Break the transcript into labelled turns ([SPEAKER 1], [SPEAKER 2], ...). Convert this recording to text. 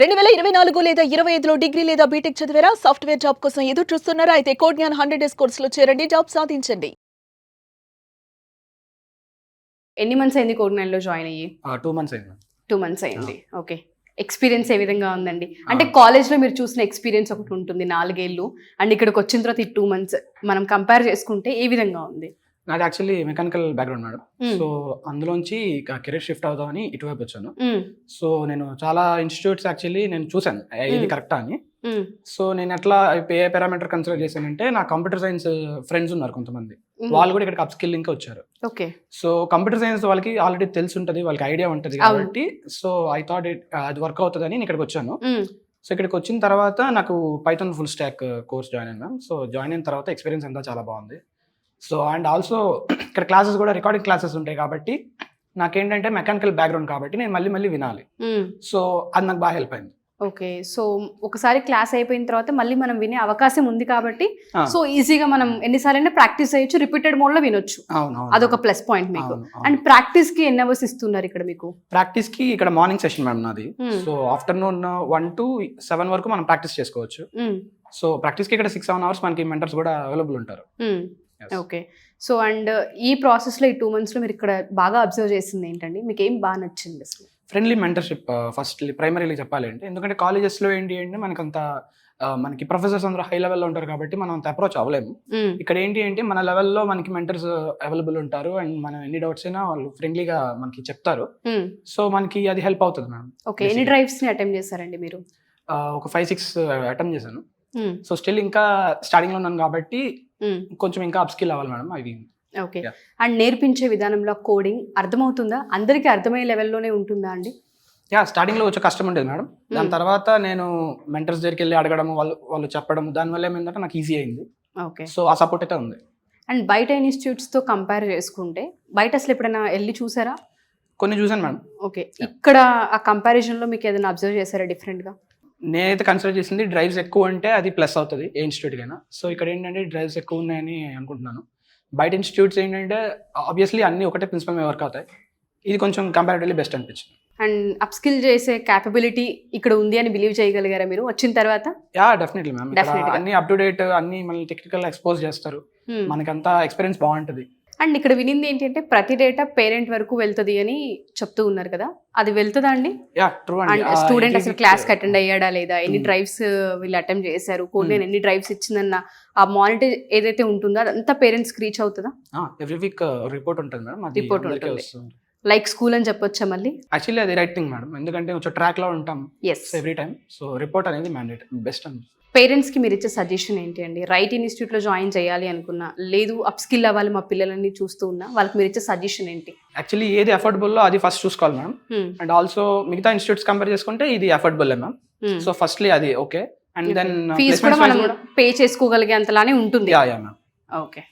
[SPEAKER 1] 2024 లేదా 25లో డిగ్రీ లేదా బీటెక్ చదివారా? సాఫ్ట్వేర్ జాబ్ కోసం ఎదురు చూస్తున్నారా? అయితే కోడ్ జ్ఞాన్ 100 డేస్ కోర్సులో చేరండి, జాబ్ సాధించండి.
[SPEAKER 2] ఎన్ని మంత్స్ అయింది కోడ్ 9లో జాయిన్ అయ్యి?
[SPEAKER 3] 2 మంత్స్ అయింది.
[SPEAKER 2] 2 మంత్స్ అయింది. ఓకే. ఎక్స్పీరియన్స్ ఏ విధంగా ఉందండి? అంటే కాలేజ్లో మీరు చూసిన ఎక్స్పీరియన్స్ ఒకటి ఉంటుంది 4 ఏళ్ళు, అండ్ ఇక్కడికి వచ్చిన తర్వాత ఈ 2 మంత్స్ మనం కంపేర్ చేసుకుంటే ఏ విధంగా ఉంది?
[SPEAKER 3] నాది actually mechanical background madam. So అందులోంచి కెరీర్ షిఫ్ట్ అవుదామని ఇటువైపు వచ్చాను. సో నేను చాలా ఇన్స్టిట్యూట్స్ యాక్చువల్లీ నేను చూసాను ఇది కరెక్టా అని. సో నేను ఎట్లా ఏ పారామీటర్ కన్సిడర్ చేశానంటే, నా కంప్యూటర్ సైన్స్ ఫ్రెండ్స్ ఉన్నారు కొంతమంది, వాళ్ళు కూడా ఇక్కడికి అప్ స్కిల్లింగ్ వచ్చారు.
[SPEAKER 2] ఓకే.
[SPEAKER 3] సో కంప్యూటర్ సైన్స్ వాళ్ళకి ఆల్రెడీ తెలిసి ఉంటుంది, వాళ్ళకి ఐడియా ఉంటుంది కాబట్టి సో ఐ థాట్ అది వర్క్ అవుతుందని నేను ఇక్కడికి వచ్చాను. సో ఇక్కడికి వచ్చిన తర్వాత నాకు Python full stack course join అయినా. సో జాయిన్ అయిన తర్వాత ఎక్స్పీరియన్స్ అంతా చాలా బాగుంది. సో అండ్ ఆల్సో ఇక్కడ క్లాసెస్ కూడా రికార్డింగ్ క్లాసెస్ ఉంటాయి కాబట్టి నాకేంటంటే మెకానికల్ బ్యాక్గ్రౌండ్ కాబట్టి నేను మళ్ళీ వినాలి. సో అది నాకు బాగా హెల్ప్ అయింది.
[SPEAKER 2] ఓకే. సో ఒకసారి క్లాస్ అయిపోయిన తర్వాత మళ్ళీ మనం వినే అవకాశం ఉంది కాబట్టి సో ఈజీగా మనం ఎన్నిసార్లు ప్రాక్టీస్ అయ్యొచ్చు, రిపీటెడ్ మోడ్ లో వినొచ్చు. అదొక ప్లస్ పాయింట్ మీకు. అండ్ ప్రాక్టీస్ కి ఎన్ని అవర్స్ ఇస్తున్నారు ఇక్కడ మీకు?
[SPEAKER 3] ప్రాక్టీస్ కి ఇక్కడ మార్నింగ్ సెషన్ మేడం నాది. సో ఆఫ్టర్నూన్ 1 to 7 వరకు మనం ప్రాక్టీస్ చేసుకోవచ్చు. సో ప్రాక్టీస్ కి ఇక్కడ 6-7 అవర్స్ మనకి మెంటర్స్ కూడా అవైలబుల్ ఉంటారు.
[SPEAKER 2] ఓకే. సో అండ్ ఈ ప్రాసెస్ లో ఈ 2 months లో మీరు ఇక్కడ బాగా అబ్జర్వ్ చేసింది ఏంటండి? మీకు ఏం బాగా నచ్చింది అసలు?
[SPEAKER 3] ఫ్రెండ్లీ మెంటర్షిప్ ఫస్ట్ ప్రైమరీలీ చెప్పాలి అంటే, ఎందుకంటే కాలేజెస్లో ఏంటి అంటే మనకంత మనకి ప్రొఫెసర్స్ అందరూ హై లెవెల్లో ఉంటారు కాబట్టి మనం అంత అప్రోచ్ అవ్వలేము. ఇక్కడ ఏంటి అంటే మన లెవెల్లో మనకి మెంటర్స్ అవైలబుల్ ఉంటారు అండ్ మనం ఎన్ని డౌట్స్ అయినా వాళ్ళు ఫ్రెండ్లీగా మనకి చెప్తారు. సో మనకి అది హెల్ప్ అవుతుంది మేడం.
[SPEAKER 2] ఓకే. ఎన్ని డ్రైవ్స్ ని అటెంప్ట్ చేశారండి మీరు?
[SPEAKER 3] ఒక 5-6 అటెంప్ట్ చేశాను. సో స్టిల్ ఇంకా స్టార్టింగ్ లో ఉన్నాను కాబట్టి కొంచెం ఇంకా అప్ స్కిల్ అవ్వాలి మేడం. అది
[SPEAKER 2] ఓకే. అండ్ నేర్పించే విధానంలో కోడింగ్ అర్థమవుతుందా? అందరికీ అర్థమయ్యే లెవెల్లోనే ఉంటుందా అండి?
[SPEAKER 3] స్టార్టింగ్ లో వచ్చే కష్టం ఉండేది మేడం. దాని తర్వాత నేను మెంటర్స్ దగ్గరికి వెళ్ళి అడగడం, వాళ్ళు చెప్పడం, దానివల్ల ఏమైందంటే నాకు ఈజీ అయింది.
[SPEAKER 2] ఓకే.
[SPEAKER 3] సో ఆ సపోర్ట్ అయితే ఉంది.
[SPEAKER 2] అండ్ బయట ఇన్స్టిట్యూట్స్ తో కంపేర్ చేసుకుంటే బయట అసలు ఎప్పుడైనా వెళ్ళి చూసారా?
[SPEAKER 3] కొన్ని చూసాను మేడం.
[SPEAKER 2] ఓకే. ఇక్కడ ఆ కంపారిజన్ లో మీకు ఏదైనా అబ్జర్వ్ చేశారా డిఫరెంట్ గా?
[SPEAKER 3] నేనైతే కన్సిడర్ చేసింది డ్రైవ్స్ ఎక్కువ అంటే అది ప్లస్ అవుతుంది ఏ ఇన్స్టిట్యూట్ కైనా. సో ఇక్కడ ఏంటంటే డ్రైవ్స్ ఎక్కువ ఉన్నాయని అనుకుంటున్నాను. బయట ఇన్స్టిట్యూట్స్ ఏంటంటే ఆబ్వియస్లీ అన్ని ఒకటే ప్రిన్సిపల్ మీద వర్క్ అవుతాయి. ఇది కొంచెం కంపారిటివ్లీ బెస్ట్ అనిపించింది.
[SPEAKER 2] అండ్ అప్ స్కిల్ చేసే క్యాపబిలిటీ ఇక్కడ ఉంది అని బిలీవ్ చేయగలిగారా మీరు వచ్చిన తర్వాత?
[SPEAKER 3] Definitely ma'am. అన్ని అప్ టు డేట్, అన్ని మళ్ళీ టెక్నికల్ ఎక్స్పోజ్ చేస్తారు, మనకంతా ఎక్స్పీరియన్స్ బాగుంటుంది.
[SPEAKER 2] అండ్ ఇక్కడ వినింది ఏంటంటే ప్రతి డేటా పేరెంట్ వరకు వెళ్తుంది అని చెప్తూ ఉన్నారు కదా, అది వెళ్తుందా అండి? అండ్ స్టూడెంట్ అసలు క్లాస్ కి అటెండ్ అయ్యాడా లేదా, ఎన్ని డ్రైవ్స్ వీళ్ళు అటెంప్ట్ చేశారు, కోడ్ నేను ఎన్ని డ్రైవ్స్ ఇచ్చిందన్న ఆ మానిటర్ ఏదైతే ఉంటుందో అదంతా పేరెంట్స్ రీచ్ అవుతుందా?
[SPEAKER 3] ఎవ్రీ వీక్ రిపోర్ట్ ఉంటుంది మేడం.
[SPEAKER 2] రిపోర్ట్ ఉంటుంది. లైక్ స్కూల్ అని చెప్పొచ్చా మళ్ళీ?
[SPEAKER 3] యాక్చువల్లీ అది రైట్ థింగ్ మేడం, ఎందుకంటే కొంచెం ట్రాక్ లో ఉంటాం ఎవ్రీ టైం. సో రిపోర్ట్ అనేది మ్యాండేట్ బెస్ట్ అని.
[SPEAKER 2] పేరెంట్స్ కి మీరు ఇచ్చే సజెషన్ ఏంటి అండి? రైట్ ఇన్స్టిట్యూట్ లో జాయిన్ చేయాలి అనుకున్నా, లేదు అప్ స్కిల్ అవ్వాలి మా పిల్లలని చూస్తూ ఉన్నా, వాళ్ళకి మీరు ఇచ్చే సజెషన్ ఏంటి?
[SPEAKER 3] యాక్చువల్లీ ఏది అఫోర్డబుల్ అది ఫస్ట్ చూసుకోవాలి మేడం. అండ్ ఆల్సో మిగతా ఇన్స్టిట్యూట్స్ కంపేర్ చేసుకుంటే ఇది అఫోర్డబుల్ మ్యామ్. సో ఫస్ట్లీ అది ఓకే. అండ్ దెన్
[SPEAKER 2] ఫీజు కూడా మనం పే చేసుకోగలిగే అంతలానే ఉంటుంది.
[SPEAKER 3] మ్యామ్.
[SPEAKER 2] ఓకే.